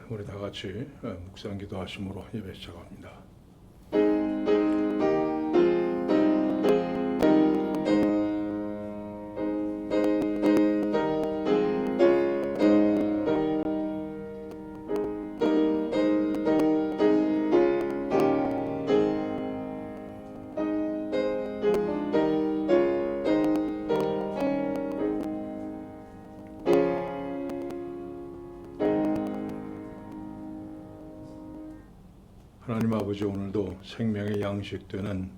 우리 다 같이 묵상 기도하심으로 예배 시작합니다. 하나님 아버지, 오늘도 생명의 양식 되는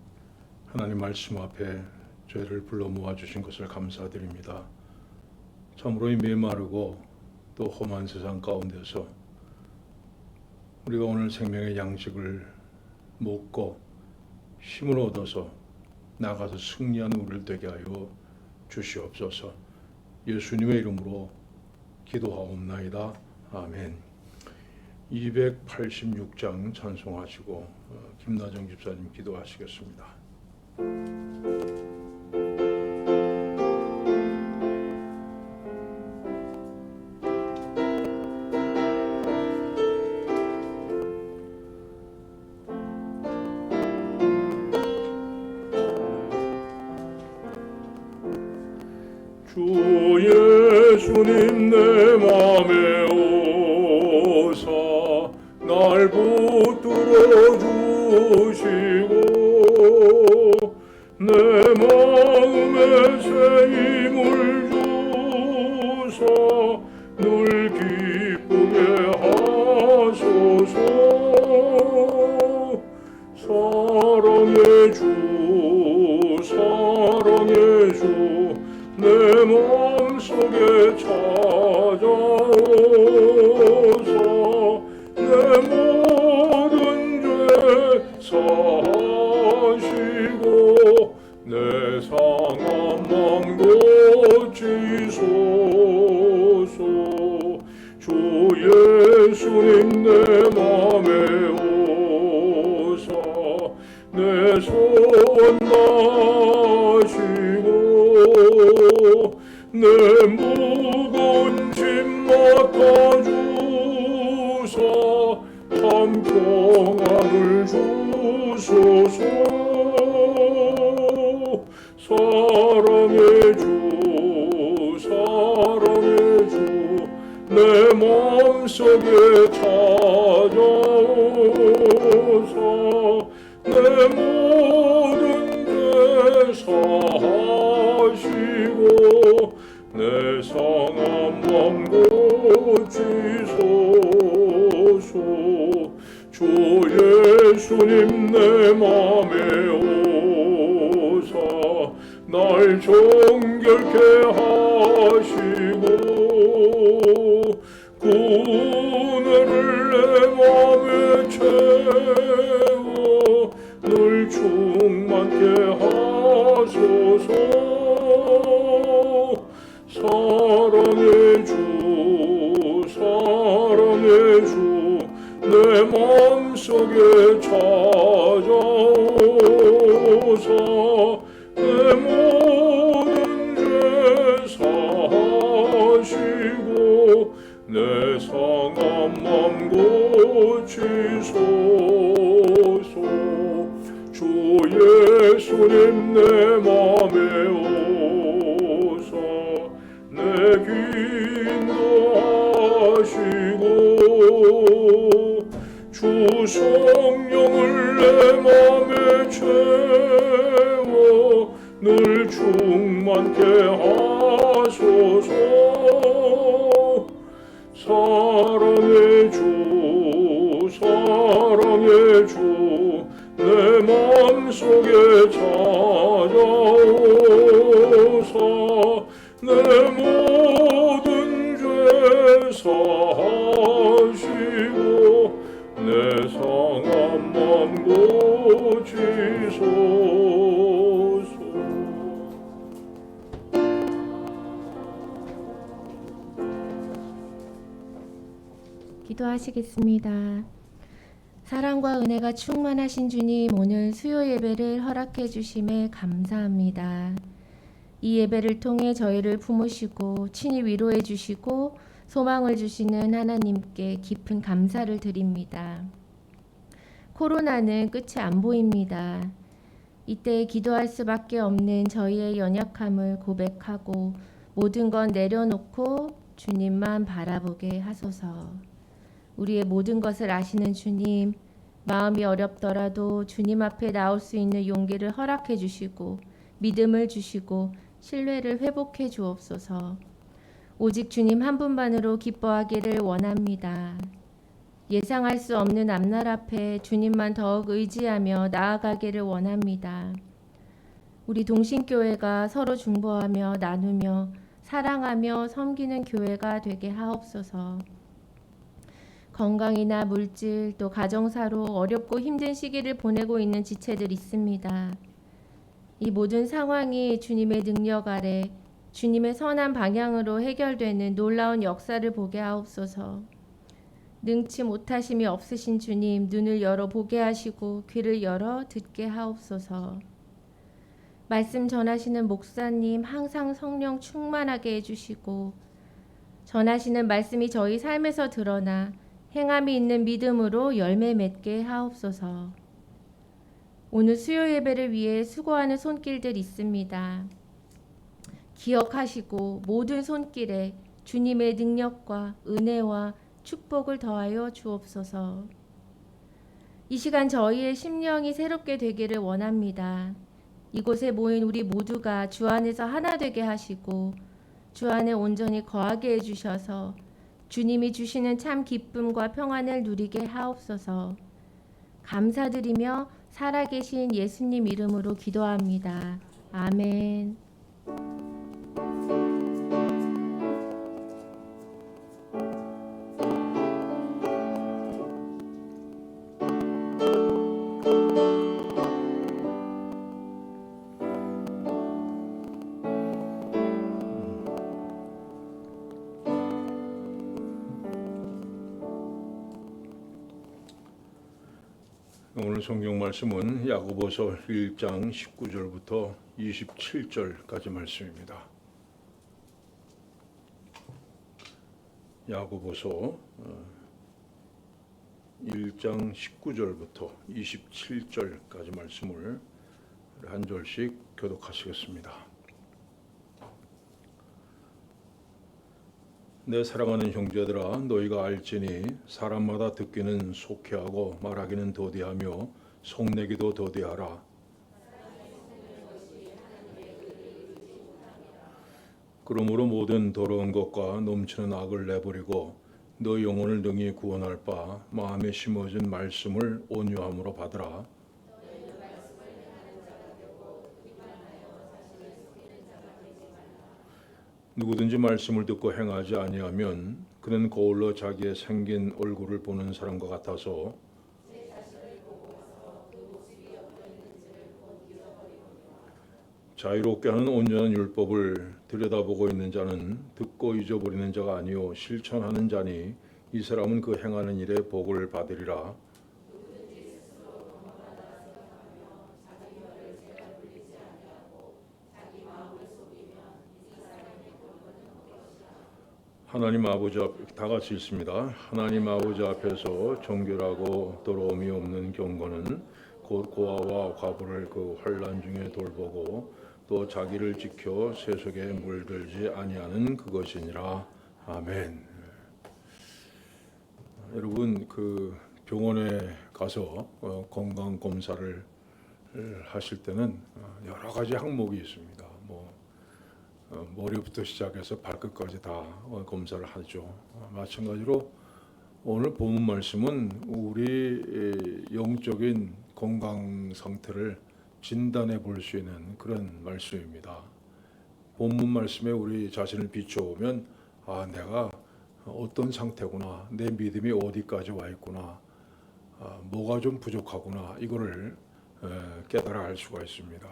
하나님 말씀 앞에 저희를 불러 모아주신 것을 감사드립니다. 참으로 이 메마르고 또 험한 세상 가운데서 우리가 오늘 생명의 양식을 먹고 힘을 얻어서 나가서 승리하는 우리를 되게 하여 주시옵소서. 예수님의 이름으로 기도하옵나이다. 아멘. 286장 찬송하시고 김나정 집사님 기도하시겠습니다. 주 예수님 내 맘에 오사 날 붙들어 주시고 내 마음에 새 힘을 주사 늘 기쁘게 하소서. 사랑의 주 내 마음속에 찾아오사 내 모든 죄 사하시고 내 상한 맘 고치소서. 주 예수님 내 맘에 오사 내 소원 다시고 내 무거운 짐 맡아주사 참 평안을 주소서. 사랑의 주 내 마음속에 찾아오사 내 모든 죄 사하시고 내 상한 맘 고치소서. 주 예수님 내 맘에 오사 날 정결케 하시고 구원을 내 맘에 채워 늘 충만케 하소서. 사랑의 주 내 마음속에 찾아오사 내 모든 죄 사하시고 내 상한 맘 고치소서. 주 예수님 내 맘에 오사 내 인도하시고 주 성령을 내 맘에 채워 늘 충만케 하소서. 사랑의 주 내 마음속에 찾아오사 내 모든 죄 사하시고 내 상한 맘 고치소서. 기도하시겠습니다. 사랑과 은혜가 충만하신 주님, 오늘 수요 예배를 허락해 주심에 감사합니다. 이 예배를 통해 저희를 품으시고 친히 위로해 주시고 소망을 주시는 하나님께 깊은 감사를 드립니다. 코로나는 끝이 안 보입니다. 이때 기도할 수밖에 없는 저희의 연약함을 고백하고 모든 건 내려놓고 주님만 바라보게 하소서. 우리의 모든 것을 아시는 주님, 마음이 어렵더라도 주님 앞에 나올 수 있는 용기를 허락해 주시고 믿음을 주시고 신뢰를 회복해 주옵소서. 오직 주님 한 분만으로 기뻐하기를 원합니다. 예상할 수 없는 앞날 앞에 주님만 더욱 의지하며 나아가기를 원합니다. 우리 동신교회가 서로 중보하며 나누며 사랑하며 섬기는 교회가 되게 하옵소서. 건강이나 물질 또 가정사로 어렵고 힘든 시기를 보내고 있는 지체들 있습니다. 이 모든 상황이 주님의 능력 아래 주님의 선한 방향으로 해결되는 놀라운 역사를 보게 하옵소서. 능치 못하심이 없으신 주님, 눈을 열어 보게 하시고 귀를 열어 듣게 하옵소서. 말씀 전하시는 목사님 항상 성령 충만하게 해주시고 전하시는 말씀이 저희 삶에서 드러나 행함이 있는 믿음으로 열매 맺게 하옵소서. 오늘 수요 예배를 위해 수고하는 손길들 있습니다. 기억하시고 모든 손길에 주님의 능력과 은혜와 축복을 더하여 주옵소서. 이 시간 저희의 심령이 새롭게 되기를 원합니다. 이곳에 모인 우리 모두가 주 안에서 하나 되게 하시고 주 안에 온전히 거하게 해주셔서 주님이 주시는 참 기쁨과 평안을 누리게 하옵소서. 감사드리며 살아계신 예수님 이름으로 기도합니다. 아멘. 오늘 성경 말씀은 야고보서 1장 19절부터 27절까지 말씀입니다. 야고보서 1장 19절부터 27절까지 말씀을 한 절씩 교독하시겠습니다. 내 사랑하는 형제들아, 너희가 알지니 사람마다 듣기는 속회하고 말하기는 더디하며 속내기도 더디하라. 그러므로 모든 더러운 것과 넘치는 악을 내버리고 너 영혼을 능히 구원할 바 마음에 심어진 말씀을 온유함으로 받으라. 누구든지 말씀을 듣고 행하지 아니하면 그는 거울로 자기의 생긴 얼굴을 보는 사람과 같아서 자유롭게 하는 온전한 율법을 들여다보고 있는 자는 듣고 잊어버리는 자가 아니요 실천하는 자니 이 사람은 그 행하는 일에 복을 받으리라. 하나님 아버지 앞 다 같이 읽습니다. 하나님 아버지 앞에서 정결하고 더러움이 없는 경건은 곧 고아와 과부를 그 환난 중에 돌보고 또 자기를 지켜 세속에 물들지 아니하는 그것이니라. 아멘. 여러분 그 병원에 가서 건강 검사를 하실 때는 여러 가지 항목이 있습니다. 머리부터 시작해서 발끝까지 다 검사를 하죠. 마찬가지로 오늘 본문 말씀은 우리 영적인 건강 상태를 진단해 볼 수 있는 그런 말씀입니다. 본문 말씀에 우리 자신을 비춰보면 내가 어떤 상태구나, 내 믿음이 어디까지 와 있구나, 뭐가 좀 부족하구나, 이거를 깨달아 알 수가 있습니다.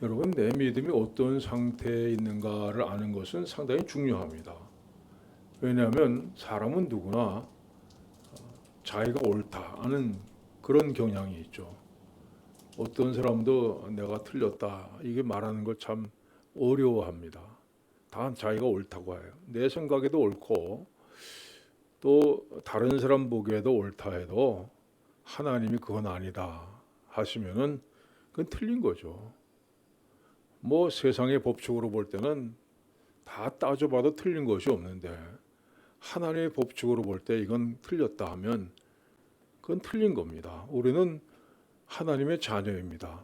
여러분, 내 믿음이 어떤 상태에 있는가를 아는 것은 상당히 중요합니다. 왜냐하면 사람은 누구나 자기가 옳다 하는 그런 경향이 있죠. 어떤 사람도 내가 틀렸다 이게 말하는 걸 참 어려워합니다. 다 자기가 옳다고 해요. 내 생각에도 옳고 또 다른 사람 보기에도 옳다 해도 하나님이 그건 아니다 하시면은 그건 틀린 거죠. 뭐 세상의 법칙으로 볼 때는 다 따져봐도 틀린 것이 없는데 하나님의 법칙으로 볼 때 이건 틀렸다 하면 그건 틀린 겁니다. 우리는 하나님의 자녀입니다.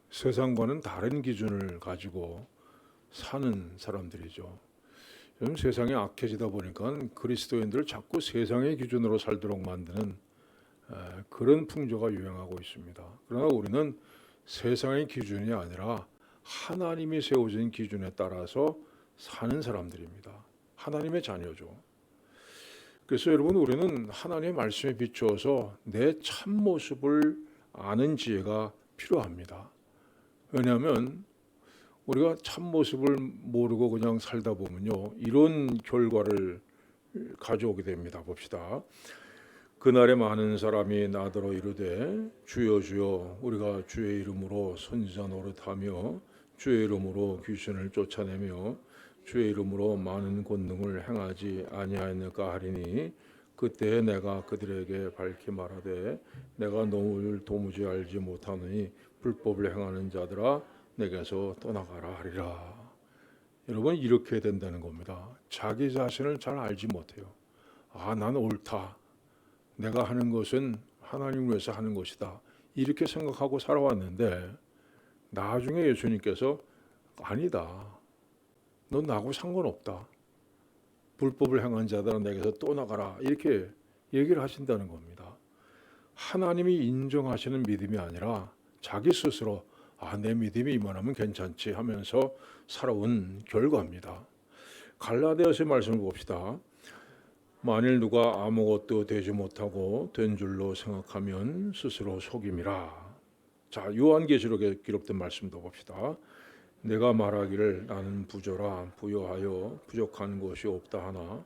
세상과는 다른 기준을 가지고 사는 사람들이죠. 요즘 세상이 악해지다 보니까 그리스도인들을 자꾸 세상의 기준으로 살도록 만드는 그런 풍조가 유행하고 있습니다. 그러나 우리는 세상의 기준이 아니라 하나님이 세워진 기준에 따라서 사는 사람들입니다. 하나님의 자녀죠. 그래서 여러분, 우리는 하나님의 말씀에 비추어서 내 참모습을 아는 지혜가 필요합니다. 왜냐하면 우리가 참모습을 모르고 그냥 살다 보면요, 이런 결과를 가져오게 됩니다. 봅시다. 그날에 많은 사람이 나더러 이르되 주여 주여 우리가 주의 이름으로 선지자 노릇하며 주의 이름으로 귀신을 쫓아내며 주의 이름으로 많은 권능을 행하지 아니하였느까 하리니 그때 내가 그들에게 밝히 말하되 내가 너를 도무지 알지 못하느니 불법을 행하는 자들아 내게서 떠나가라 하리라. 여러분, 이렇게 된다는 겁니다. 자기 자신을 잘 알지 못해요. 난 옳다. 내가 하는 것은 하나님을 위해서 하는 것이다. 이렇게 생각하고 살아왔는데 나중에 예수님께서 아니다. 넌 나하고 상관없다. 불법을 행한 자들은 내게서 떠나가라. 이렇게 얘기를 하신다는 겁니다. 하나님이 인정하시는 믿음이 아니라 자기 스스로 내 믿음이 이만하면 괜찮지 하면서 살아온 결과입니다. 갈라디아서의 말씀을 봅시다. 만일 누가 아무것도 되지 못하고 된 줄로 생각하면 스스로 속임이라. 자, 요한계시록에 기록된 말씀도 봅시다. 내가 말하기를 나는 부조라 부요하여 부족한 것이 없다 하나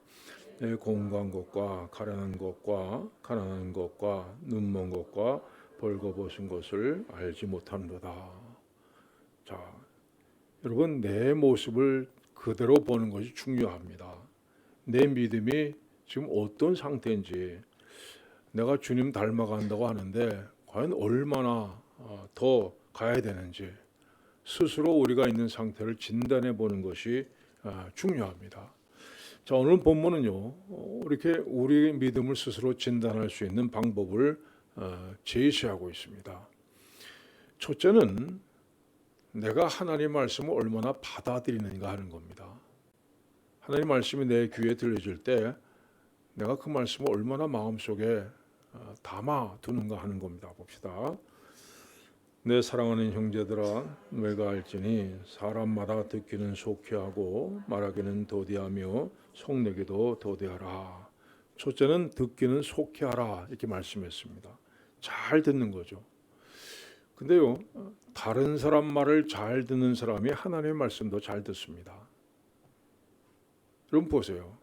내 공고한 것과 가련한 것과 가난한 것과 눈먼 것과 벌거벗은 것을 알지 못하는도다. 자, 여러분, 내 모습을 그대로 보는 것이 중요합니다. 내 믿음이 지금 어떤 상태인지, 내가 주님 닮아간다고 하는데 과연 얼마나 더 가야 되는지 스스로 우리가 있는 상태를 진단해 보는 것이 중요합니다. 자, 오늘 본문은요, 이렇게 우리의 믿음을 스스로 진단할 수 있는 방법을 제시하고 있습니다. 첫째는 내가 하나님 말씀을 얼마나 받아들이는가 하는 겁니다. 하나님 말씀이 내 귀에 들려질 때 내가 그 말씀을 얼마나 마음속에 담아 두는가 하는 겁니다. 봅시다. 내 사랑하는 형제들아 너희가 알지니 사람마다 듣기는 속히하고 말하기는 더디하며 속내기도 더디하라. 첫째는 듣기는 속히하라 이렇게 말씀했습니다. 잘 듣는 거죠. 근데요, 다른 사람 말을 잘 듣는 사람이 하나님의 말씀도 잘 듣습니다. 여러분 보세요.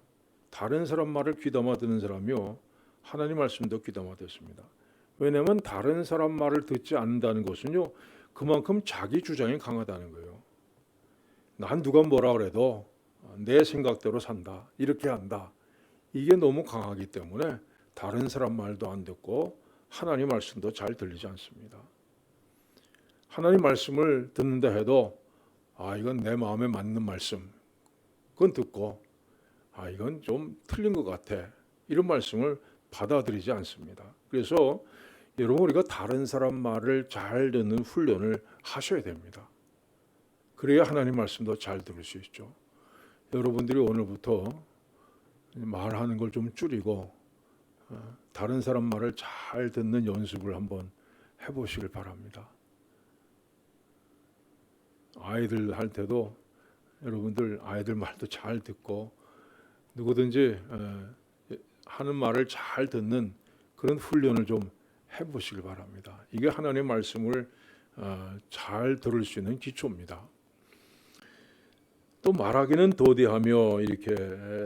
다른 사람 말을 귀담아 듣는 사람이요, 하나님 말씀도 귀담아 듣습니다. 왜냐하면 다른 사람 말을 듣지 않는다는 것은요, 그만큼 자기 주장이 강하다는 거예요. 난 누가 뭐라 그래도 내 생각대로 산다, 이렇게 한다, 이게 너무 강하기 때문에 다른 사람 말도 안 듣고 하나님 말씀도 잘 들리지 않습니다. 하나님 말씀을 듣는다 해도 이건 내 마음에 맞는 말씀, 그건 듣고 이건 좀 틀린 것 같아, 이런 말씀을 받아들이지 않습니다. 그래서 여러분, 우리가 다른 사람 말을 잘 듣는 훈련을 하셔야 됩니다. 그래야 하나님 말씀도 잘 들을 수 있죠. 여러분들이 오늘부터 말하는 걸 좀 줄이고 다른 사람 말을 잘 듣는 연습을 한번 해보시길 바랍니다. 아이들 할 때도 여러분들 아이들 말도 잘 듣고 누구든지 하는 말을 잘 듣는 그런 훈련을 좀 해보시길 바랍니다. 이게 하나님의 말씀을 잘 들을 수 있는 기초입니다. 또 말하기는 더디하며 이렇게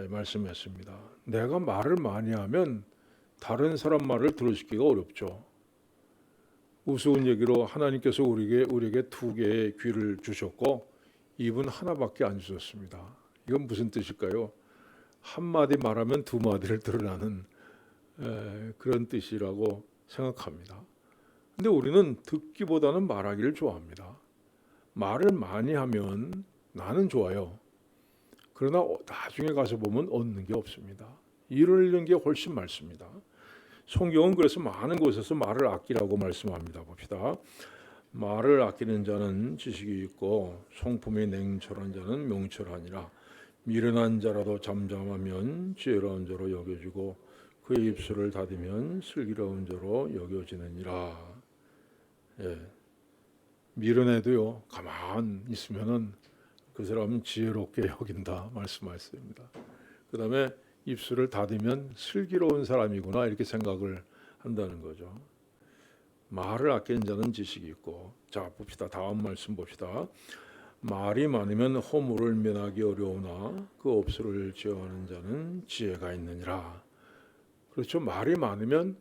말씀했습니다. 내가 말을 많이 하면 다른 사람 말을 들어주기가 어렵죠. 우스운 얘기로 하나님께서 우리에게 두 개의 귀를 주셨고 입은 하나밖에 안 주셨습니다. 이건 무슨 뜻일까요? 한마디 말하면 두 마디를 드러나는 그런 뜻이라고 생각합니다. 근데 우리는 듣기보다는 말하기를 좋아합니다. 말을 많이 하면 나는 좋아요. 그러나 나중에 가서 보면 얻는 게 없습니다. 잃는 게 훨씬 많습니다. 성경은 그래서 많은 곳에서 말을 아끼라고 말씀합니다. 봅시다. 말을 아끼는 자는 지식이 있고 성품이 냉철한 자는 명철하니라. 미련한 자라도 잠잠하면 지혜로운 자로 여겨지고 그의 입술을 닫으면 슬기로운 자로 여겨지느니라. 예. 미련해도요 가만 있으면은 그 사람은 지혜롭게 여긴다 말씀하셨습니다. 그 다음에 입술을 닫으면 슬기로운 사람이구나 이렇게 생각을 한다는 거죠. 말을 아끼는 자는 지식이 있고, 자 봅시다. 다음 말씀 봅시다. 말이 많으면 허물을 면하기 어려우나 그 업소를 제어하는 자는 지혜가 있느니라. 그렇죠. 말이 많으면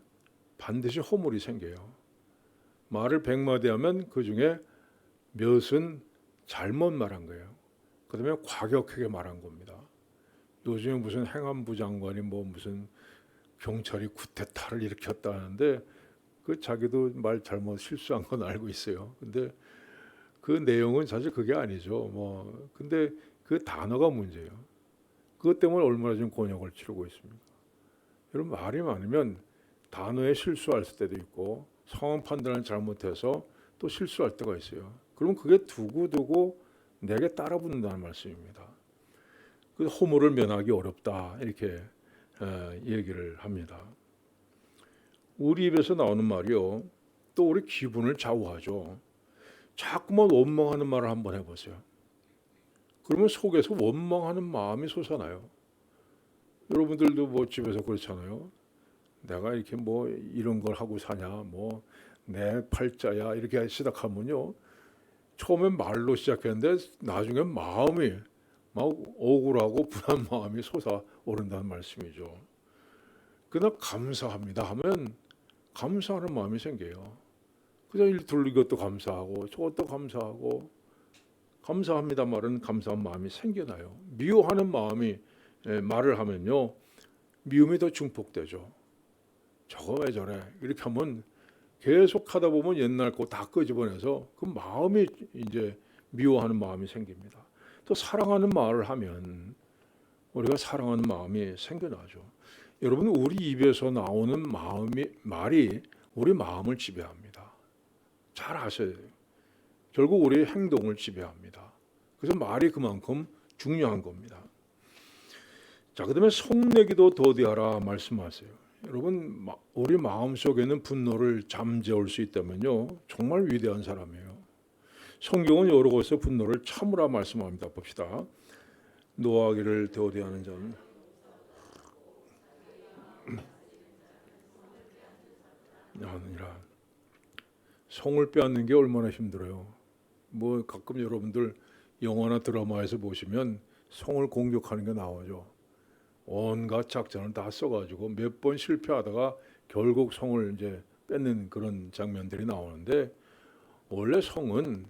반드시 허물이 생겨요. 말을 100마디 하면 그 중에 몇은 잘못 말한 거예요. 그 다음에 과격하게 말한 겁니다. 요즘에 무슨 행안부 장관이 뭐 무슨 경찰이 쿠데타를 일으켰다 하는데 그 자기도 말 잘못 실수한 건 알고 있어요. 근데 그 내용은 사실 그게 아니죠. 뭐 근데 그 단어가 문제예요. 그것 때문에 얼마나 지금 곤욕을 치르고 있습니까? 여러분 말이 많으면 단어에 실수할 때도 있고 상황 판단을 잘못해서 또 실수할 때가 있어요. 그럼 그게 두고두고 내게 따라붙는다는 말씀입니다. 그 허물을 면하기 어렵다 이렇게 얘기를 합니다. 우리 입에서 나오는 말이요 또 우리 기분을 좌우하죠. 자꾸만 원망하는 말을 한번 해보세요. 그러면 속에서 원망하는 마음이 솟아나요. 여러분들도 뭐 집에서 그렇잖아요. 내가 이렇게 뭐 이런 걸 하고 사냐, 뭐 내 팔자야 이렇게 시작하면요. 처음엔 말로 시작했는데 나중에 마음이 막 억울하고 분한 마음이 솟아오른다는 말씀이죠. 그러나 감사합니다 하면 감사하는 마음이 생겨요. 그냥 이것도 감사하고 저것도 감사하고 감사합니다 말은 감사한 마음이 생겨나요. 미워하는 마음이 말을 하면요 미움이 더 증폭되죠. 저거 왜 저래 이렇게 하면 계속 하다 보면 옛날 거 다 끄집어내서 그 마음이 이제 미워하는 마음이 생깁니다. 또 사랑하는 말을 하면 우리가 사랑하는 마음이 생겨나죠. 여러분 우리 입에서 나오는 말이 우리 마음을 지배합니다. 잘 아셔야 돼요. 결국 우리의 행동을 지배합니다. 그래서 말이 그만큼 중요한 겁니다. 자, 그다음에 속내기도 더디하라 말씀하세요. 여러분 우리 마음속에는 분노를 잠재울 수 있다면요 정말 위대한 사람이에요. 성경은 여러 곳에서 분노를 참으라 말씀합니다. 봅시다. 노하기를 더디하는 자는 아니라. 성을 빼앗는 게 얼마나 힘들어요. 뭐 가끔 여러분들 영화나 드라마에서 보시면 성을 공격하는 게 나오죠. 온갖 작전을 다 써가지고 몇 번 실패하다가 결국 성을 이제 뺏는 그런 장면들이 나오는데 원래 성은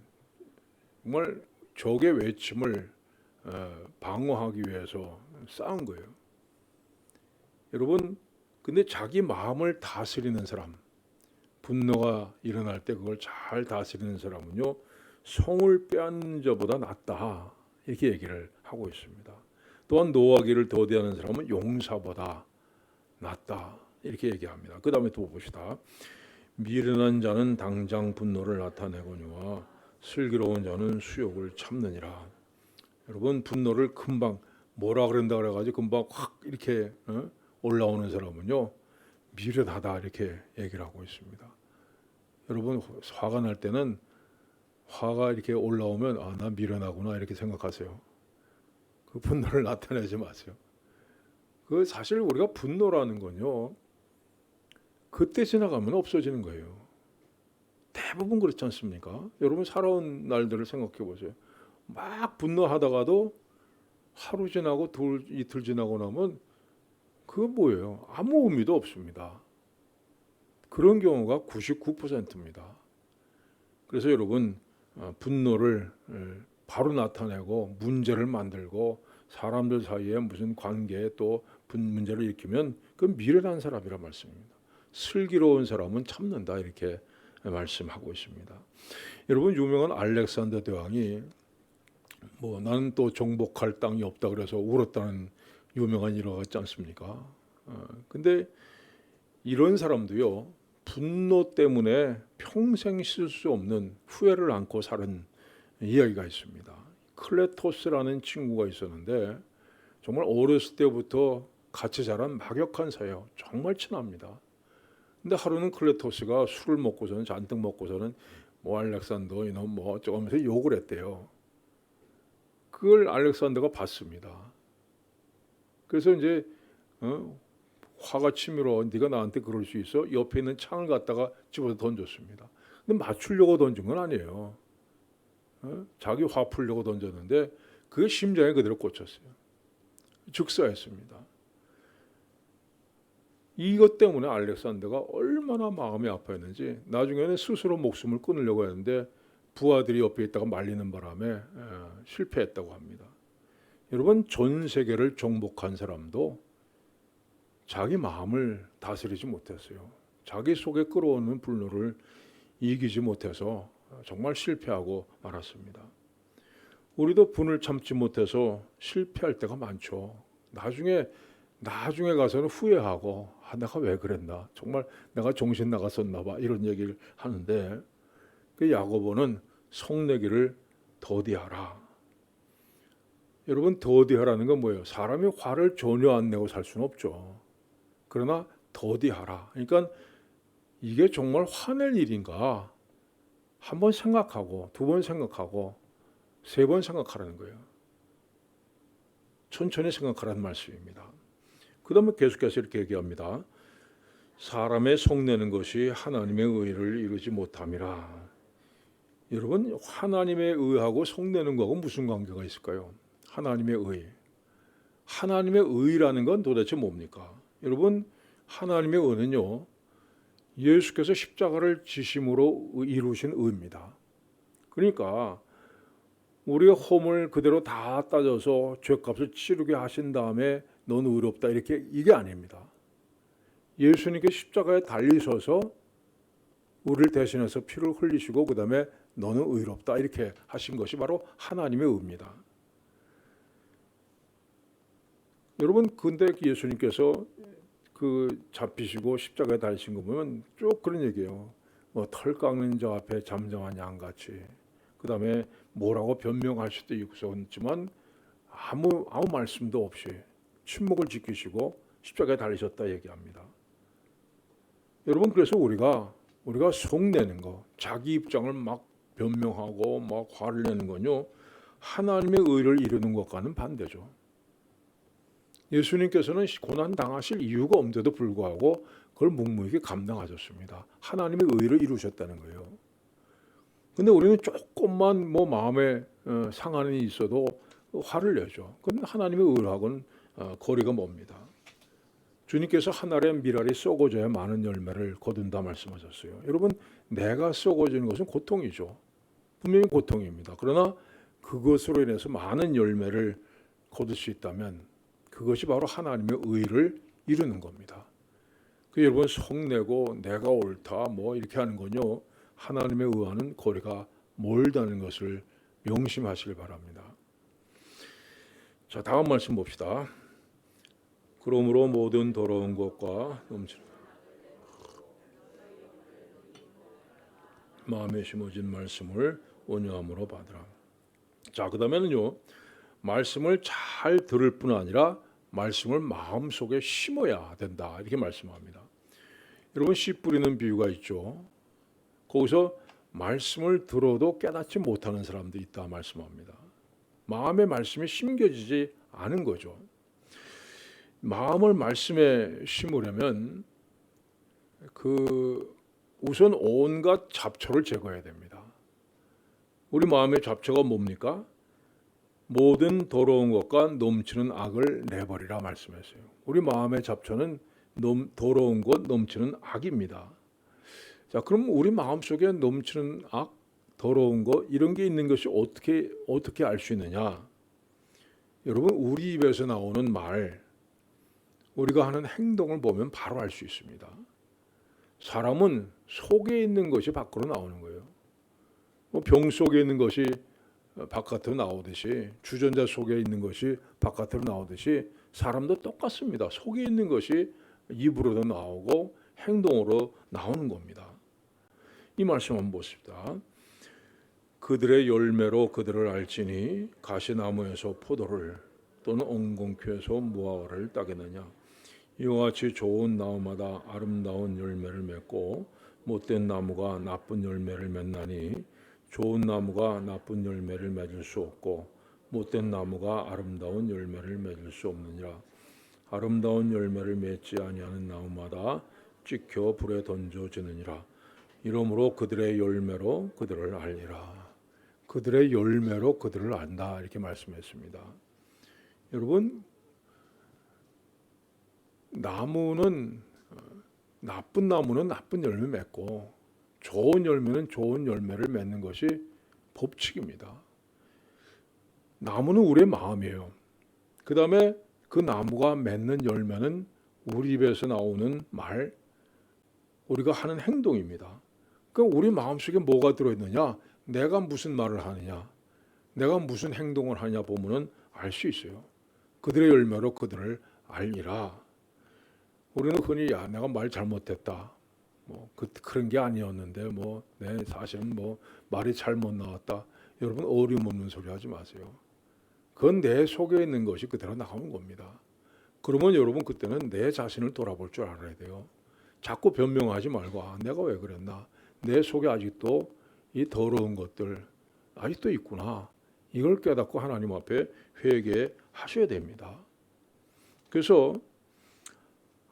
정말 적의 외침을 방어하기 위해서 쌓은 거예요. 여러분 근데 자기 마음을 다스리는 사람 분노가 일어날 때 그걸 잘 다스리는 사람은요 성을 빼앗는 자보다 낫다 이렇게 얘기를 하고 있습니다. 또한 노하기를 더디하는 사람은 용사보다 낫다 이렇게 얘기합니다. 그 다음에 또 봅시다. 미련한 자는 당장 분노를 나타내거니와 슬기로운 자는 수욕을 참느니라. 여러분 분노를 금방 뭐라 그런다 그래가지고 금방 확 이렇게 올라오는 사람은요 미련하다 이렇게 얘기를 하고 있습니다. 여러분 화가 날 때는 화가 이렇게 올라오면 아, 나 미련하구나 이렇게 생각하세요. 그 분노를 나타내지 마세요. 그 사실 우리가 분노라는 건요 그때 지나가면 없어지는 거예요. 대부분 그렇지 않습니까? 여러분 살아온 날들을 생각해 보세요. 막 분노하다가도 하루 지나고 이틀 지나고 나면 그거 뭐예요? 아무 의미도 없습니다. 그런 경우가 99%입니다. 그래서 여러분 분노를 바로 나타내고 문제를 만들고 사람들 사이에 무슨 관계에 또 문제를 일으키면 그 미련한 사람이란 말씀입니다. 슬기로운 사람은 참는다 이렇게 말씀하고 있습니다. 여러분 여명한 알렉산더 대왕이 뭐 나는 또 정복할 땅이 없다 그래서 울었다는 유명한 일화가 있지 않습니까? 근데 이런 사람도요 분노 때문에 평생 씻을 수 없는 후회를 안고 사는 이야기가 있습니다. 클레토스라는 친구가 있었는데 정말 어렸을 때부터 같이 자란 막역한 사이예요. 정말 친합니다. 근데 하루는 클레토스가 술을 먹고서는 잔뜩 먹고서는 뭐 알렉산더 이놈 뭐 어쩌고 하면서 욕을 했대요. 그걸 알렉산더가 봤습니다. 그래서 이제 화가 치밀어 네가 나한테 그럴 수 있어? 옆에 있는 창을 갖다가 집어서 던졌습니다. 근데 맞추려고 던진 건 아니에요. 자기 화 풀려고 던졌는데 그게 심장에 그대로 꽂혔어요. 즉사했습니다. 이것 때문에 알렉산더가 얼마나 마음이 아파했는지 나중에는 스스로 목숨을 끊으려고 했는데 부하들이 옆에 있다가 말리는 바람에 실패했다고 합니다. 여러분 전 세계를 정복한 사람도 자기 마음을 다스리지 못했어요. 자기 속에 끌어오는 분노를 이기지 못해서 정말 실패하고 말았습니다. 우리도 분을 참지 못해서 실패할 때가 많죠. 나중에 가서는 후회하고 내가 왜 그랬나, 정말 내가 정신 나갔었나 봐 이런 얘기를 하는데 그 야고보는 성내기를 더디하라. 여러분 더디하라는 건 뭐예요? 사람이 화를 전혀 안 내고 살 수는 없죠. 그러나 더디하라. 그러니까 이게 정말 화낼 일인가 한 번 생각하고 두 번 생각하고 세 번 생각하라는 거예요. 천천히 생각하라는 말씀입니다. 그 다음에 계속해서 이렇게 얘기합니다. 사람의 속내는 것이 하나님의 의를 이루지 못함이라. 여러분 하나님의 의하고 속내는 거하고 무슨 관계가 있을까요? 하나님의 의. 하나님의 의라는 건 도대체 뭡니까? 여러분 하나님의 의는요 예수께서 십자가를 지심으로 이루신 의입니다. 그러니까 우리의 허물 그대로 다 따져서 죄값을 치르게 하신 다음에 넌 의롭다 이렇게 이게 아닙니다. 예수님께 십자가에 달리셔서 우리를 대신해서 피를 흘리시고 그 다음에 너는 의롭다 이렇게 하신 것이 바로 하나님의 의입니다. 여러분 근데 예수님께서 그 잡히시고 십자가에 달리신 거 보면 쭉 그런 얘기예요. 뭐 털 깎는 자 앞에 잠잠한 양같이. 그 다음에 뭐라고 변명할 수도 있었지만 아무 말씀도 없이 침묵을 지키시고 십자가에 달리셨다 얘기합니다. 여러분 그래서 우리가 속내는 거, 자기 입장을 막 변명하고 막 화를 내는 건요 하나님의 의를 이루는 것과는 반대죠. 예수님께서는 고난 당하실 이유가 없는데도 불구하고 그걸 묵묵히 감당하셨습니다. 하나님의 의를 이루셨다는 거예요. 근데 우리는 조금만 뭐 마음에 상한이 있어도 화를 내죠. 그건 하나님의 의하고는 거리가 멉니다. 주님께서 한 알의 밀알이 썩어져야 많은 열매를 거둔다 말씀하셨어요. 여러분 내가 썩어지는 것은 고통이죠. 분명히 고통입니다. 그러나 그것으로 인해서 많은 열매를 거둘 수 있다면 그것이 바로 하나님의 의를 이루는 겁니다. 그 여러분 속내고 내가 옳다 뭐 이렇게 하는 건요 하나님의 의와는 거리가 멀다는 것을 명심하시길 바랍니다. 자 다음 말씀 봅시다. 그러므로 모든 더러운 것과 마음에 심어진 말씀을 온유함으로 받으라. 자 그다음에는요 말씀을 잘 들을 뿐 아니라 말씀을 마음속에 심어야 된다 이렇게 말씀합니다. 여러분 씨 뿌리는 비유가 있죠. 거기서 말씀을 들어도 깨닫지 못하는 사람도 있다 말씀합니다. 마음의 말씀이 심겨지지 않은 거죠. 마음을 말씀에 심으려면 우선 온갖 잡초를 제거해야 됩니다. 우리 마음의 잡초가 뭡니까? 모든 더러운 것과 넘치는 악을 내버리라 말씀했어요. 우리 마음의 잡초는 더러운 것, 넘치는 악입니다. 자, 그럼 우리 마음속에 넘치는 악, 더러운 것 이런 게 있는 것이 어떻게 알 수 있느냐? 여러분 우리 입에서 나오는 말, 우리가 하는 행동을 보면 바로 알 수 있습니다. 사람은 속에 있는 것이 밖으로 나오는 거예요. 병 속에 있는 것이 바깥으로 나오듯이, 주전자 속에 있는 것이 바깥으로 나오듯이 사람도 똑같습니다. 속에 있는 것이 입으로도 나오고 행동으로 나오는 겁니다. 이 말씀 한번 보십시다. 그들의 열매로 그들을 알지니 가시나무에서 포도를 또는 엉겅퀴에서 무화과를 따겠느냐. 이와 같이 좋은 나무마다 아름다운 열매를 맺고 못된 나무가 나쁜 열매를 맺나니 좋은 나무가 나쁜 열매를 맺을 수 없고 못된 나무가 아름다운 열매를 맺을 수 없느니라. 아름다운 열매를 맺지 아니하는 나무마다 찍혀 불에 던져지느니라. 이러므로 그들의 열매로 그들을 알리라. 그들의 열매로 그들을 안다, 이렇게 말씀했습니다. 여러분, 나무는 나쁜 나무는 나쁜 열매 맺고 좋은 열매는 좋은 열매를 맺는 것이 법칙입니다. 나무는 우리의 마음이에요. 그 다음에 그 나무가 맺는 열매는 우리 입에서 나오는 말, 우리가 하는 행동입니다. 그럼 우리 마음속에 뭐가 들어있느냐? 내가 무슨 말을 하느냐, 내가 무슨 행동을 하냐 보면은 알 수 있어요. 그들의 열매로 그들을 알리라. 우리는 흔히 내가 말 잘못했다, 그런 게 아니었는데 내 사실은 말이 잘못 나왔다. 여러분 어림없는 소리 하지 마세요. 그건 내 속에 있는 것이 그대로 나오는 겁니다. 그러면 여러분 그때는 내 자신을 돌아볼 줄 알아야 돼요. 자꾸 변명하지 말고 내가 왜 그랬나, 내 속에 아직도 이 더러운 것들 아직도 있구나, 이걸 깨닫고 하나님 앞에 회개하셔야 됩니다. 그래서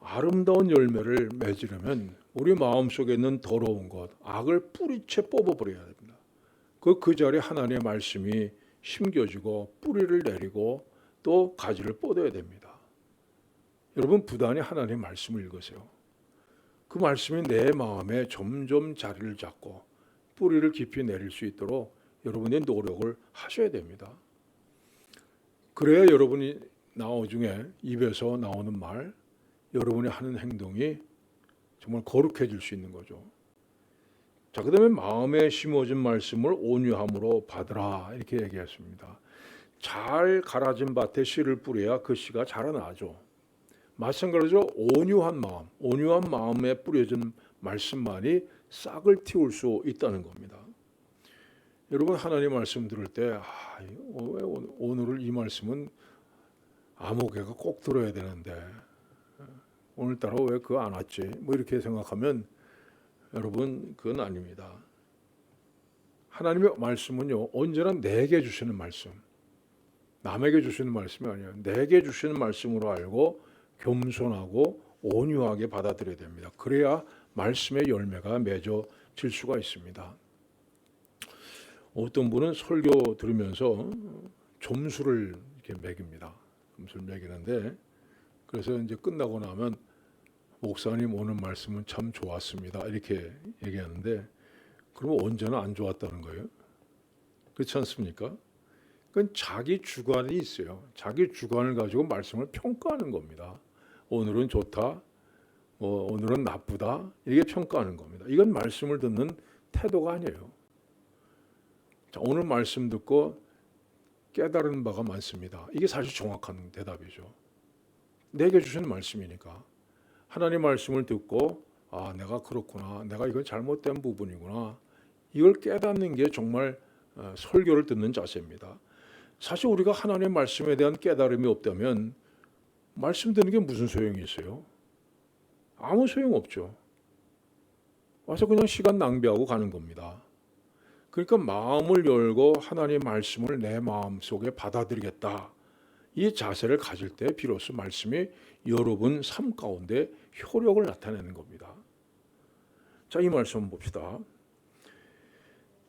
아름다운 열매를 맺으려면 우리 마음속에 있는 더러운 것, 악을 뿌리채 뽑아버려야 됩니다. 그 자리에 하나님의 말씀이 심겨지고 뿌리를 내리고 또 가지를 뻗어야 됩니다. 여러분 부단히 하나님의 말씀을 읽으세요. 그 말씀이 내 마음에 점점 자리를 잡고 뿌리를 깊이 내릴 수 있도록 여러분의 노력을 하셔야 됩니다. 그래야 여러분이 나중에 입에서 나오는 말, 여러분이 하는 행동이 정말 거룩해질 수 있는 거죠. 자, 그 다음에 마음에 심어진 말씀을 온유함으로 받으라, 이렇게 얘기했습니다. 잘 갈아진 밭에 씨를 뿌려야 그 씨가 자라나죠. 마찬가지로 온유한 마음에 뿌려진 말씀만이 싹을 틔울 수 있다는 겁니다. 여러분 하나님 말씀 들을 때 왜 오늘 이 말씀은 아무개가 꼭 들어야 되는데 오늘따라 왜 그거 안 왔지, 이렇게 생각하면 여러분 그건 아닙니다. 하나님의 말씀은요 언제나 내게 주시는 말씀, 남에게 주시는 말씀이 아니에요. 내게 주시는 말씀으로 알고 겸손하고 온유하게 받아들여야 됩니다. 그래야 말씀의 열매가 맺어질 수가 있습니다. 어떤 분은 설교 들으면서 점수를 이렇게 매깁니다. 점수를 매기는데, 그래서 이제 끝나고 나면 목사님 오늘 말씀은 참 좋았습니다, 이렇게 얘기하는데, 그러면 언제나 안 좋았다는 거예요. 그렇지 않습니까? 그건 자기 주관이 있어요. 자기 주관을 가지고 말씀을 평가하는 겁니다. 오늘은 좋다, 오늘은 나쁘다, 이렇게 평가하는 겁니다. 이건 말씀을 듣는 태도가 아니에요. 자, 오늘 말씀 듣고 깨달은 바가 많습니다. 이게 사실 정확한 대답이죠. 내게 주시는 말씀이니까. 하나님 말씀을 듣고 내가 그렇구나, 내가 이건 잘못된 부분이구나, 이걸 깨닫는 게 정말 설교를 듣는 자세입니다. 사실 우리가 하나님의 말씀에 대한 깨달음이 없다면 말씀 듣는 게 무슨 소용이 있어요? 아무 소용없죠. 와서 그냥 시간 낭비하고 가는 겁니다. 그러니까 마음을 열고 하나님의 말씀을 내 마음속에 받아들이겠다, 이 자세를 가질 때 비로소 말씀이 여러분 삶 가운데 효력을 나타내는 겁니다. 자, 이 말씀 봅시다.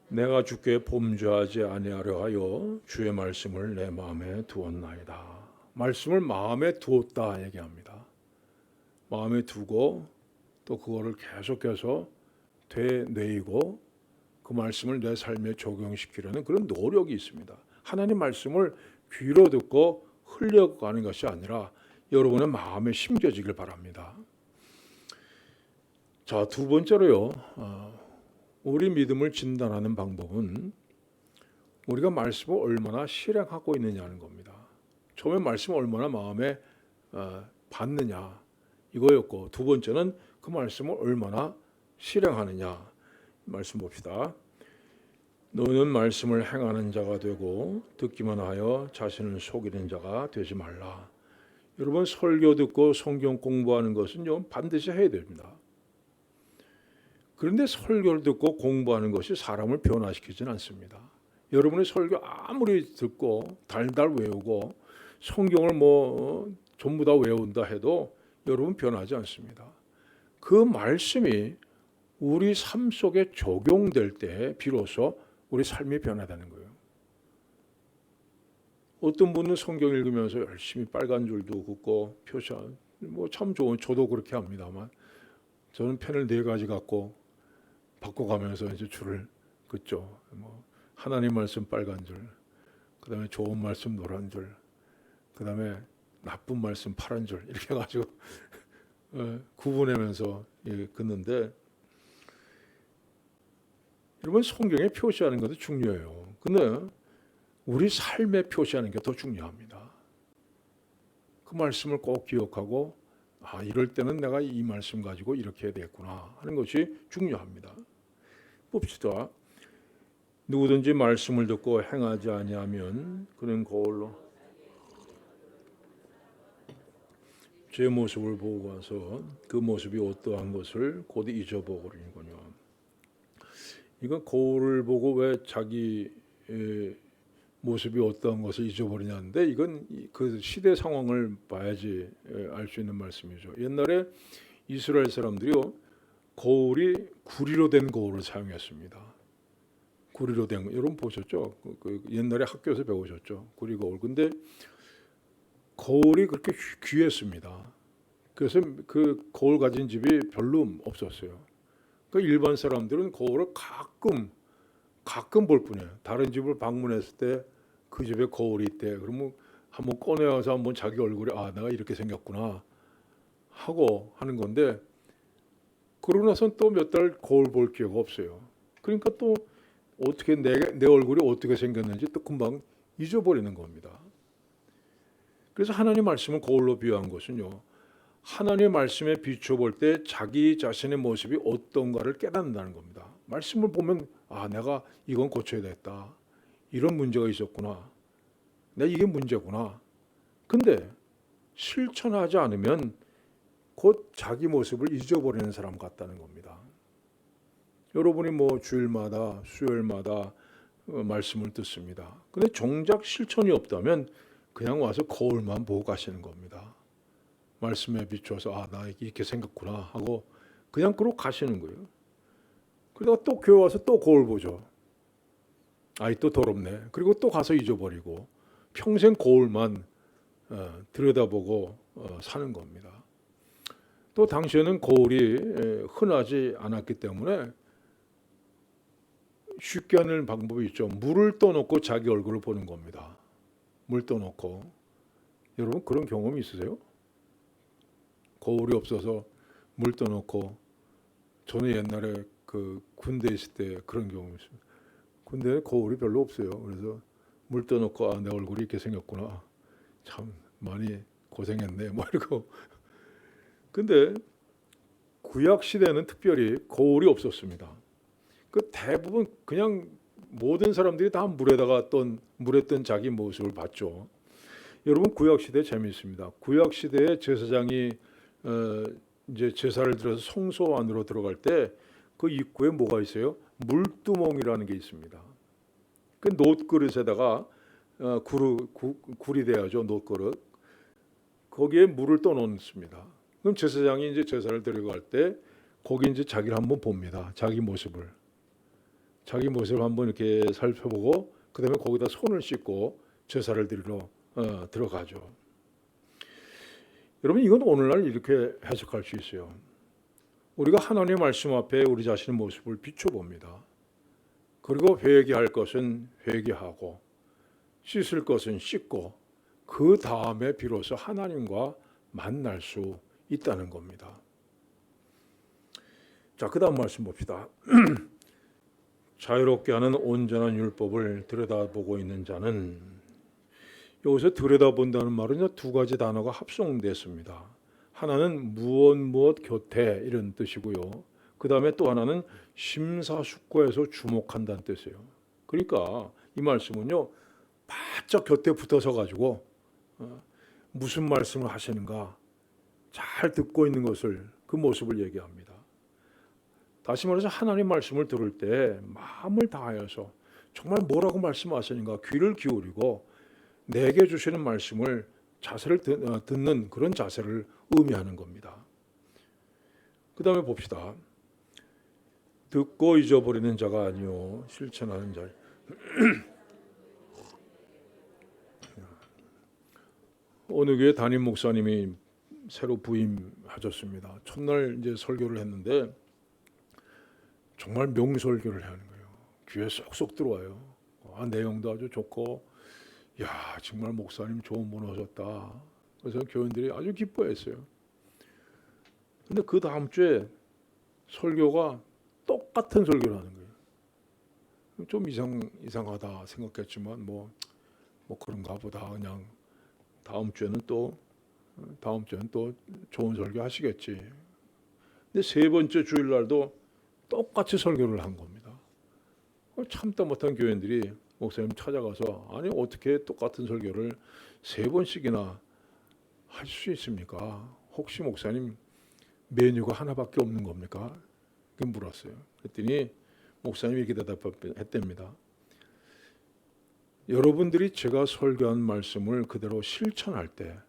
내가 주께 범죄하지 아니하려 하여 주의 말씀을 내 마음에 두었나이다. 말씀을 마음에 두었다 얘기합니다. 마음에 두고 또 그거를 계속해서 되뇌이고 그 말씀을 내 삶에 적용시키려는 그런 노력이 있습니다. 하나님 말씀을 귀로 듣고 흘려가는 것이 아니라 여러분의 마음에 심겨지길 바랍니다. 자, 두 번째로요. 우리 믿음을 진단하는 방법은 우리가 말씀을 얼마나 실행하고 있느냐는 겁니다. 처음에 말씀을 얼마나 마음에 받느냐 이거였고, 두 번째는 그 말씀을 얼마나 실행하느냐. 말씀 봅시다. 너는 말씀을 행하는 자가 되고 듣기만 하여 자신을 속이는 자가 되지 말라. 여러분, 설교 듣고 성경 공부하는 것은요 반드시 해야 됩니다. 그런데 설교를 듣고 공부하는 것이 사람을 변화시키지는 않습니다. 여러분의 설교 아무리 듣고 달달 외우고 성경을 전부 다 외운다 해도 여러분 변하지 않습니다. 그 말씀이 우리 삶 속에 적용될 때 비로소 우리 삶이 변화되는 거예요. 어떤 분은 성경 읽으면서 열심히 빨간 줄도 긋고 표시한 참 좋은, 저도 그렇게 합니다만 저는 펜을 4가지 갖고 바꿔가면서 이제 줄을 긋죠. 하나님 말씀 빨간 줄, 그다음에 좋은 말씀 노란 줄, 그다음에 나쁜 말씀 파란 줄, 이렇게 해가지고 구분하면서 긋는데, 여러분 성경에 표시하는 것도 중요해요. 근데 우리 삶에 표시하는 게 더 중요합니다. 그 말씀을 꼭 기억하고 이럴 때는 내가 이 말씀 가지고 이렇게 해야 되겠구나 하는 것이 중요합니다. 봅시다. 누구든지 말씀을 듣고 행하지 아니하면 그는 거울로 제 모습을 보고 가서 그 모습이 어떠한 것을 곧 잊어버리는군요. 이건 거울을 보고 왜 자기 모습이 어떠한 것을 잊어버리냐는데, 이건 그 시대 상황을 봐야지 알 수 있는 말씀이죠. 옛날에 이스라엘 사람들이요 거울이 구리로 된 거울을 사용했습니다. 구리로 된 거 여러분 보셨죠? 그 옛날에 학교에서 배우셨죠? 구리 거울. 근데 거울이 그렇게 귀했습니다. 그래서 그 거울 가진 집이 별로 없었어요. 그 일반 사람들은 거울을 가끔 볼 뿐이에요. 다른 집을 방문했을 때 그 집에 거울이 있대. 그러면 한번 꺼내와서 한번 자기 얼굴에 내가 이렇게 생겼구나 하고 하는 건데, 그러고 나서는 또 몇 달 거울 볼 기회가 없어요. 그러니까 또 어떻게 내 얼굴이 어떻게 생겼는지 또 금방 잊어버리는 겁니다. 그래서 하나님 말씀을 거울로 비유한 것은요, 하나님의 말씀에 비춰볼 때 자기 자신의 모습이 어떤가를 깨닫는다는 겁니다. 말씀을 보면 내가 이건 고쳐야 되겠다. 이런 문제가 있었구나. 내가 이게 문제구나. 근데 실천하지 않으면 곧 자기 모습을 잊어버리는 사람 같다는 겁니다. 여러분이 주일마다 수요일마다 말씀을 듣습니다. 근데 정작 실천이 없다면 그냥 와서 거울만 보고 가시는 겁니다. 말씀에 비춰서 나 이렇게 생겼구나 하고 그냥 그러고 가시는 거예요. 그러다가 또 교회 와서 또 거울 보죠. 또 더럽네. 그리고 또 가서 잊어버리고 평생 거울만 들여다보고 사는 겁니다. 또 당시에는 거울이 흔하지 않았기 때문에 쉽게 하는 방법이 있죠. 물을 떠놓고 자기 얼굴을 보는 겁니다. 물 떠놓고. 여러분 그런 경험이 있으세요? 거울이 없어서 물 떠놓고. 저는 옛날에 그 군대 있을 때 그런 경험이 있습니다. 군대에 거울이 별로 없어요. 그래서 물 떠놓고 내 얼굴이 이렇게 생겼구나. 참 많이 고생했네. 이러고. 근데 구약 시대는 특별히 거울이 없었습니다. 그 대부분 그냥 모든 사람들이 다 물에 뜬 자기 모습을 봤죠. 여러분 구약 시대 재미있습니다. 구약 시대에 제사장이 이제 제사를 드려서 성소 안으로 들어갈 때 그 입구에 뭐가 있어요? 물두멍이라는 게 있습니다. 그 놋그릇에다가 굴이 돼야죠. 놋그릇. 거기에 물을 떠놓습니다. 그럼 제사장이 이제 제사를 드리고 갈 때 거기 이제 자기를 한번 봅니다. 자기 모습을 한번 이렇게 살펴보고 그다음에 거기다 손을 씻고 제사를 드리러 들어가죠. 여러분 이건 오늘날 이렇게 해석할 수 있어요. 우리가 하나님의 말씀 앞에 우리 자신의 모습을 비춰봅니다. 그리고 회개할 것은 회개하고 씻을 것은 씻고 그 다음에 비로소 하나님과 만날 수 있다는 겁니다. 자, 그 다음 말씀 봅시다. 자유롭게 하는 온전한 율법을 들여다보고 있는 자는, 여기서 들여다본다는 말은 두 가지 단어가 합성됐습니다. 하나는 무엇 곁에 이런 뜻이고요. 그 다음에 또 하나는 심사숙고해서 주목한다는 뜻이에요. 그러니까 이 말씀은요, 바짝 곁에 붙어서 가지고 무슨 말씀을 하시는가 잘 듣고 있는 것을, 그 모습을 얘기합니다. 다시 말해서 하나님 말씀을 들을 때 마음을 다하여서 정말 뭐라고 말씀하시는가 귀를 기울이고 내게 주시는 말씀을 자세를 듣는 그런 자세를 의미하는 겁니다. 그 다음에 봅시다. 듣고 잊어버리는 자가 아니요 실천하는 자. 어느 교회 담임 목사님이 새로 부임하셨습니다. 첫날 이제 설교를 했는데 정말 명설교를 하는 거예요. 귀에 쏙쏙 들어와요. 내용도 아주 좋고, 야, 정말 목사님 좋은 분 오셨다. 그래서 교인들이 아주 기뻐했어요. 근데 그 다음 주에 설교가 똑같은 설교를 하는 거예요. 좀 이상하다 생각했지만 뭐 그런가 보다. 그냥 다음 주에는 또 좋은 설교 하시겠지. 근데 세 번째 주일날도 똑같이 설교를 한 겁니다. 참다 못한 교인들이 목사님 찾아가서, 아니 어떻게 똑같은 설교를 세 번씩이나 할 수 있습니까? 혹시 목사님 메뉴가 하나밖에 없는 겁니까? 그렇게 물었어요. 그랬더니 목사님이 이렇게 대답했답니다. 여러분들이 제가 설교한 말씀을 그대로 실천할 때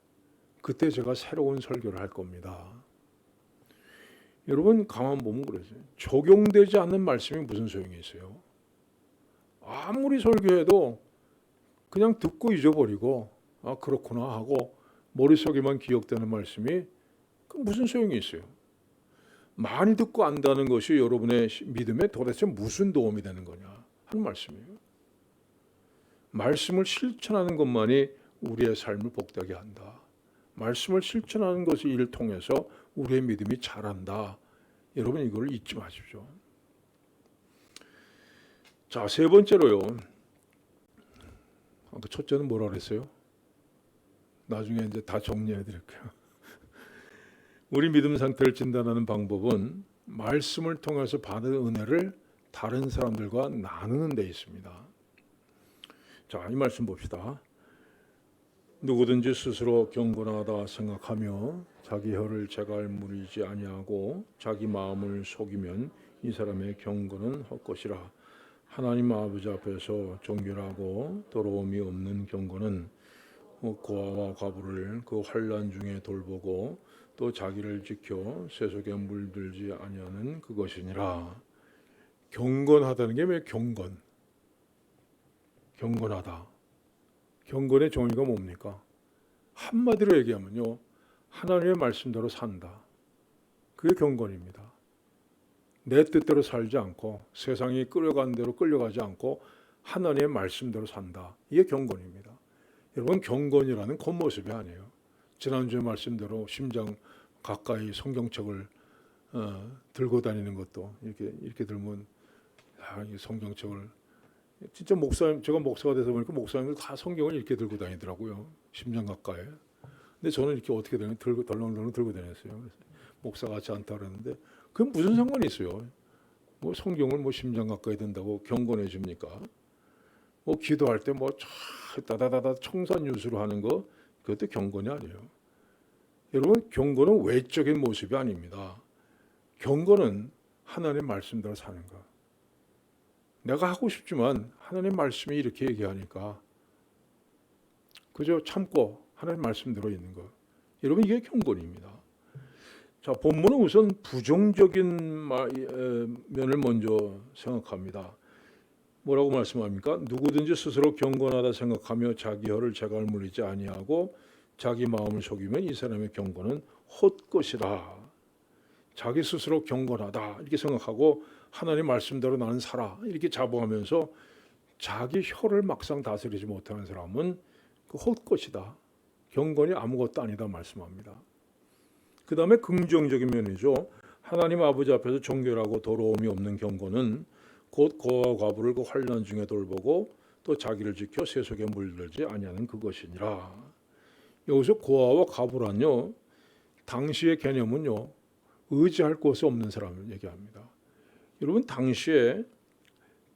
그때 제가 새로운 설교를 할 겁니다. 여러분 가만 보면 그러세요. 적용되지 않는 말씀이 무슨 소용이 있어요? 아무리 설교해도 그냥 듣고 잊어버리고 그렇구나 하고 머릿속에만 기억되는 말씀이 무슨 소용이 있어요? 많이 듣고 안다는 것이 여러분의 믿음에 도대체 무슨 도움이 되는 거냐 하는 말씀이에요. 말씀을 실천하는 것만이 우리의 삶을 복되게 한다. 말씀을 실천하는 것이 이를 통해서 우리의 믿음이 자란다. 여러분 이걸 잊지 마십시오. 자, 세 번째로요. 첫째는 뭐라 그랬어요? 나중에 이제 다 정리해 드릴게요. 우리 믿음 상태를 진단하는 방법은 말씀을 통해서 받은 은혜를 다른 사람들과 나누는 데 있습니다. 자, 이 말씀 봅시다. 누구든지 스스로 경건하다 생각하며 자기 혀를 재갈무리지 아니하고 자기 마음을 속이면 이 사람의 경건은 헛것이라. 하나님 아버지 앞에서 정결하고 더러움이 없는 경건은 고아와 과부를 그 환난 중에 돌보고 또 자기를 지켜 세속에 물들지 아니하는 그것이니라. 경건하다는 게 왜 경건하다. 경건의 정의가 뭡니까? 한마디로 얘기하면요, 하나님의 말씀대로 산다. 그게 경건입니다. 내 뜻대로 살지 않고 세상이 끌어가는 대로 끌려가지 않고 하나님의 말씀대로 산다. 이게 경건입니다. 여러분 경건이라는 겉모습이 아니에요. 지난주에 말씀대로 심장 가까이 성경책을 들고 다니는 것도 이렇게 들면 이 성경책을 진짜 제가 목사가 돼서 보니까 목사님들 다 성경을 이렇게 들고 다니더라고요. 심장 가까이. 근데 저는 이렇게 어떻게 되면 덜렁덜렁 들고 다녔어요. 그래서 목사 같지 않다 그러는데 그건 무슨 상관이 있어요? 뭐 성경을 심장 가까이 든다고 경건해집니까? 기도할 때 다다다다 청산유수로 하는 거 그것도 경건이 아니에요. 여러분 경건은 외적인 모습이 아닙니다. 경건은 하나님의 말씀대로 사는 거. 내가 하고 싶지만 하나님 말씀이 이렇게 얘기하니까 그저 참고 하나님 말씀대로 있는 거. 여러분 이게 경건입니다. 자, 본문은 우선 부정적인 면을 먼저 생각합니다. 뭐라고 말씀합니까? 누구든지 스스로 경건하다 생각하며 자기 혀를 재갈무리지 아니하고 자기 마음을 속이면 이 사람의 경건은 헛것이라. 자기 스스로 경건하다 이렇게 생각하고 하나님 말씀대로 나는 살아 이렇게 자부하면서 자기 혀를 막상 다스리지 못하는 사람은 그 헛것이다. 경건이 아무것도 아니다 말씀합니다. 그 다음에 긍정적인 면이죠. 하나님 아버지 앞에서 정결하고 더러움이 없는 경건은 곧 고아와 과부를 그 환난 중에 돌보고 또 자기를 지켜 세속에 물들지 아니하는 그것이니라. 여기서 고아와 과부란요, 당시의 개념은요, 의지할 곳이 없는 사람을 얘기합니다. 여러분, 당시에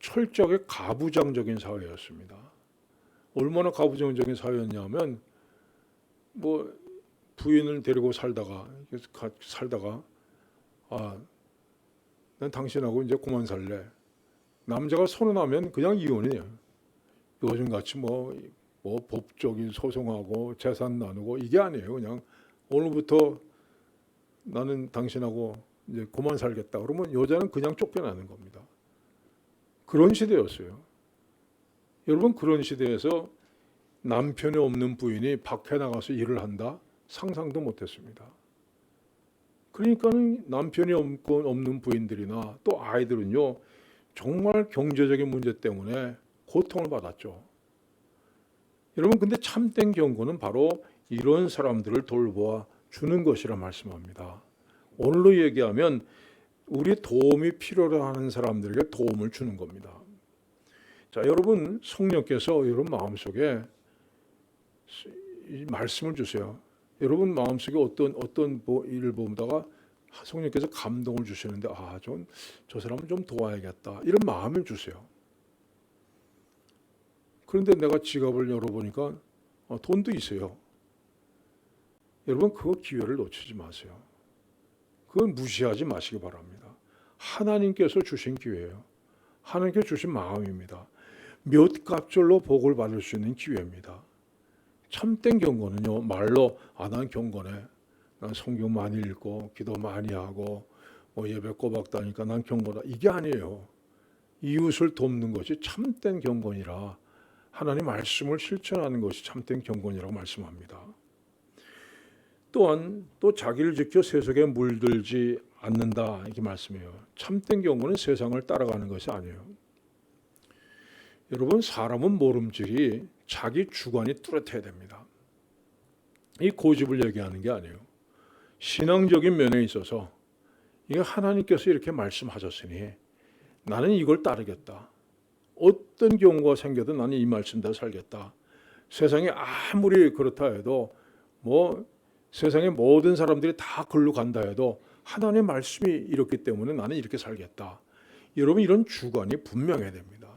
철저하게 가부장적인 사회였습니다. 얼마나 가부장적인 사회였냐면, 뭐 부인을 데리고 살다가 난 당신하고 이제 그만 살래. 남자가 선언하면 그냥 이혼이에요. 요즘 같이 뭐 법적인 소송하고 재산 나누고 이게 아니에요. 그냥 오늘부터 나는 당신하고 이제 그만 살겠다. 그러면 여자는 그냥 쫓겨나는 겁니다. 그런 시대였어요. 여러분, 그런 시대에서 남편이 없는 부인이 밖에 나가서 일을 한다? 상상도 못했습니다. 그러니까는 남편이 없는 부인들이나 또 아이들은요, 정말 경제적인 문제 때문에 고통을 받았죠. 여러분, 근데 참된 경고는 바로 이런 사람들을 돌보아 주는 것이라 말씀합니다. 오늘로 얘기하면 우리 도움이 필요로 하는 사람들에게 도움을 주는 겁니다. 자, 여러분, 성령께서 여러분 마음속에 이 말씀을 주세요. 여러분 마음속에 어떤 일을 보다가 성령께서 감동을 주시는데 저 사람을 좀 도와야겠다, 이런 마음을 주세요. 그런데 내가 지갑을 열어보니까 돈도 있어요. 여러분, 그 기회를 놓치지 마세요. 그건 무시하지 마시기 바랍니다. 하나님께서 주신 기회예요. 하나님께서 주신 마음입니다. 몇 갑절로 복을 받을 수 있는 기회입니다. 참된 경건은요, 말로 난 경건해, 난 성경 많이 읽고 기도 많이 하고 뭐 예배 꼬박 다니까 난 경건하다, 이게 아니에요. 이웃을 돕는 것이 참된 경건이라, 하나님 말씀을 실천하는 것이 참된 경건이라고 말씀합니다. 또한 또 자기를 지켜 세속에 물들지 않는다, 이렇게 말씀해요. 참된 경건은 세상을 따라가는 것이 아니에요. 여러분, 사람은 모름지기 자기 주관이 뚜렷해야 됩니다. 이 고집을 얘기하는 게 아니에요. 신앙적인 면에 있어서 이게 하나님께서 이렇게 말씀하셨으니 나는 이걸 따르겠다. 어떤 경우가 생겨도 나는 이 말씀대로 살겠다. 세상에 아무리 그렇다 해도 뭐 세상의 모든 사람들이 다 글로 간다 해도 하나님의 말씀이 이렇기 때문에 나는 이렇게 살겠다. 여러분, 이런 주관이 분명해야 됩니다.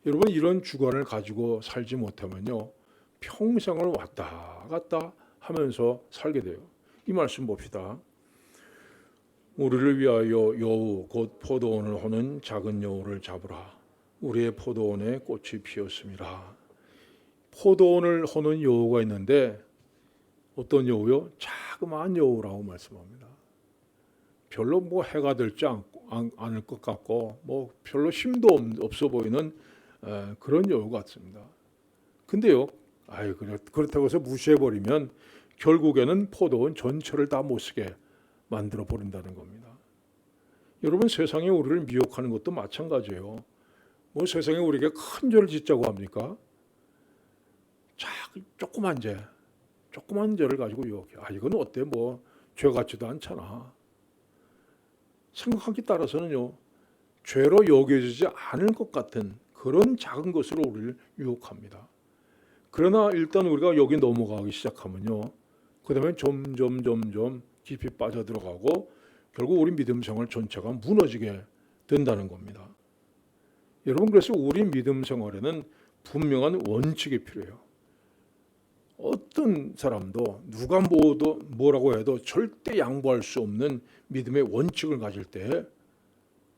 여러분, 이런 주관을 가지고 살지 못하면요, 평생을 왔다 갔다 하면서 살게 돼요. 이 말씀 봅시다. 우리를 위하여 여우 곧 포도원을 호는 작은 여우를 잡으라. 우리의 포도원에 꽃이 피었음이라. 포도원을 호는 여우가 있는데 어떤 여우요? 자그마한 여우라고 말씀합니다. 별로 뭐 해가 들지 않을 것 같고 뭐 별로 힘도 없어 보이는 그런 여우 같습니다. 근데요, 그렇다고 해서 무시해버리면 결국에는 포도원 전체를 다 못쓰게 만들어 버린다는 겁니다. 여러분, 세상에 우리를 미혹하는 것도 마찬가지예요. 뭐 세상에 우리에게 큰 죄를 짓자고 합니까? 조그만 죄를 가지고 유혹해. 이건 어때? 뭐 죄 같지도 않잖아. 생각하기 따라서는요, 죄로 여겨지지 않을 것 같은 그런 작은 것으로 우리를 유혹합니다. 그러나 일단 우리가 여기 넘어가기 시작하면요, 그 다음에 점점 깊이 빠져들어가고 결국 우리 믿음 생활 전체가 무너지게 된다는 겁니다. 여러분, 그래서 우리 믿음 생활에는 분명한 원칙이 필요해요. 어떤 사람도 누가 뭐라고 해도 절대 양보할 수 없는 믿음의 원칙을 가질 때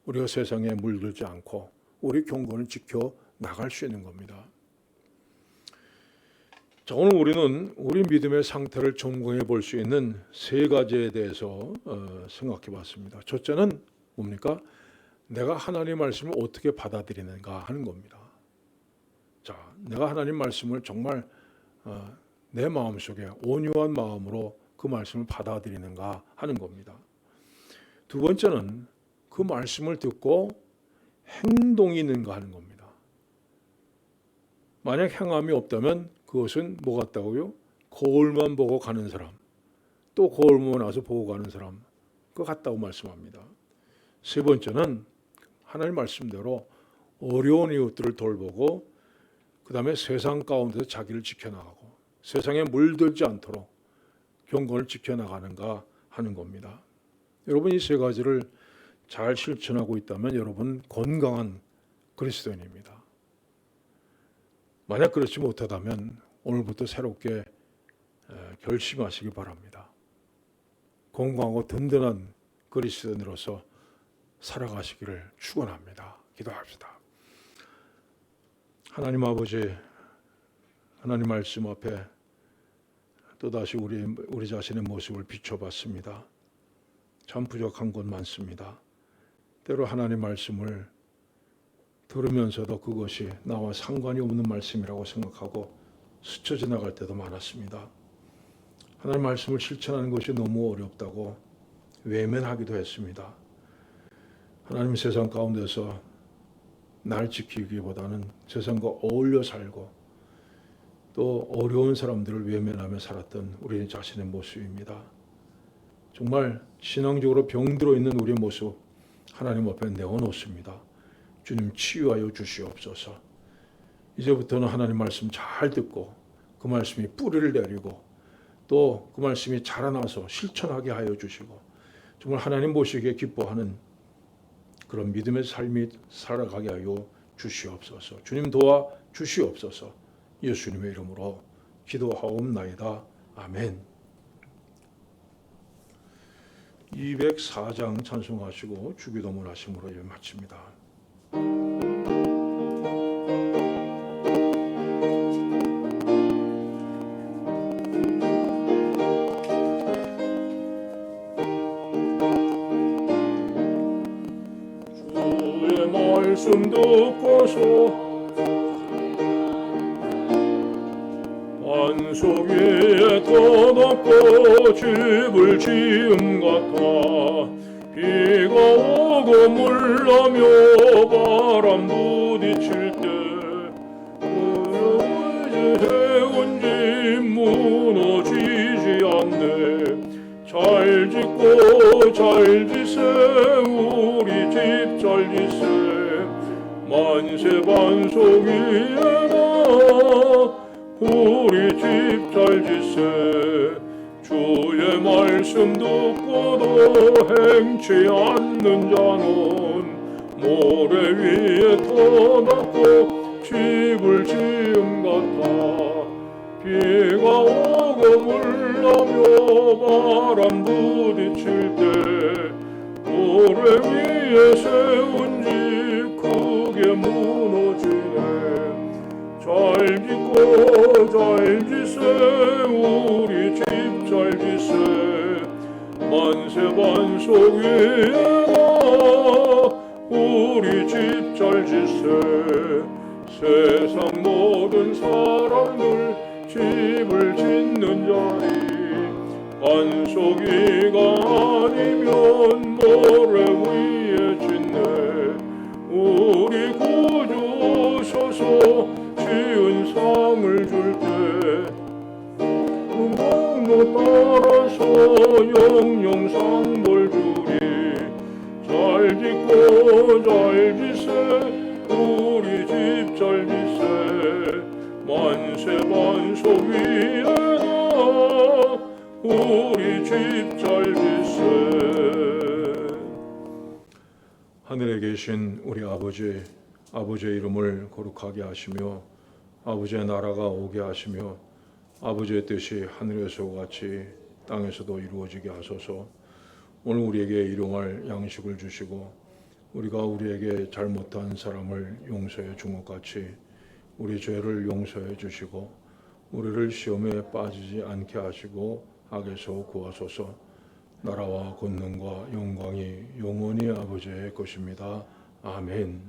우리가 세상에 물들지 않고 우리 경건을 지켜 나갈 수 있는 겁니다. 자, 오늘 우리는 우리 믿음의 상태를 점검해 볼 수 있는 세 가지에 대해서 생각해 봤습니다. 첫째는 뭡니까? 내가 하나님 말씀을 어떻게 받아들이는가 하는 겁니다. 자, 내가 하나님 말씀을 정말 내 마음속에 온유한 마음으로 그 말씀을 받아들이는가 하는 겁니다. 두 번째는 그 말씀을 듣고 행동이 있는가 하는 겁니다. 만약 행함이 없다면 그 그것은 뭐 같다고요? 거울만 보고 가는 사람, 또 거울 보고 나서 보고 가는 사람, 그거 같다고 말씀합니다. 세 번째는 하나님 말씀대로 어려운 이웃들을 돌보고 그 다음에 세상 가운데서 자기를 지켜나가고 세상에 물들지 않도록 경건을 지켜나가는가 하는 겁니다. 여러분 이 세 가지를 잘 실천하고 있다면 여러분 건강한 그리스도인입니다. 만약 그렇지 못하다면 오늘부터 새롭게 결심하시기 바랍니다. 건강하고 든든한 그리스도인으로서 살아가시기를 축원합니다. 기도합시다. 하나님 아버지, 하나님 말씀 앞에 또다시 우리 자신의 모습을 비춰봤습니다. 참 부족한 것 많습니다. 때로 하나님 말씀을 들으면서도 그것이 나와 상관이 없는 말씀이라고 생각하고 스쳐 지나갈 때도 많았습니다. 하나님 말씀을 실천하는 것이 너무 어렵다고 외면하기도 했습니다. 하나님 세상 가운데서 날 지키기보다는 세상과 어울려 살고 또 어려운 사람들을 외면하며 살았던 우리 자신의 모습입니다. 정말 신앙적으로 병들어 있는 우리의 모습 하나님 앞에 내어놓습니다. 주님 치유하여 주시옵소서. 이제부터는 하나님 말씀 잘 듣고 그 말씀이 뿌리를 내리고 또 그 말씀이 자라나서 실천하게 하여 주시고 정말 하나님 보시기에 기뻐하는 그런 믿음의 삶이 살아가게 하여 주시옵소서. 주님 도와 주시옵소서. 예수님의 이름으로 기도하옵나이다. 아멘. 204장 찬송하시고 주기도문 하심으로 마칩니다. 주의 말씀 듣고서 반석 위에 터놓고 집을 지음 같아 비가 오고 물나며 바람 부딪힐 때 그의 세운 집 무너지지 않네. 잘 짓고 잘 지세 우리 집 잘 지세 만세 반석 위에다 우리 집 잘 지세. 주의 말씀 듣고도 행치 않는 자는 모래 위에 터놓고 집을 지음 같아 비가 오고 물나며 바람 부딪힐 때 모래 위에 세운 집 크게 무너지네. 잘 짓고 잘 지세 우리 집 잘 지세 만세 반석 위에다 우리 집 잘 지세. 세상 모든 사람들 집을 짓는 자리 반석 위가 아니면 모래 위에 짓네. 우리 구주 서서 지은 상을 줄때 그 따라서 영영 상벌 주리. 잘 짓고 잘 지세 우리 집 잘 지세 만세 반석 위에다 우리 집 잘 지세. 하늘에 계신 우리 아버지의 이름을 거룩하게 하시며 아버지의 나라가 오게 하시며 아버지의 뜻이 하늘에서 같이 땅에서도 이루어지게 하소서. 오늘 우리에게 일용할 양식을 주시고 우리가 우리에게 잘못한 사람을 용서해 준 것 같이 우리 죄를 용서해 주시고 우리를 시험에 빠지지 않게 하시고 악에서 구하소서. 나라와 권능과 영광이 영원히 아버지의 것입니다. 아멘.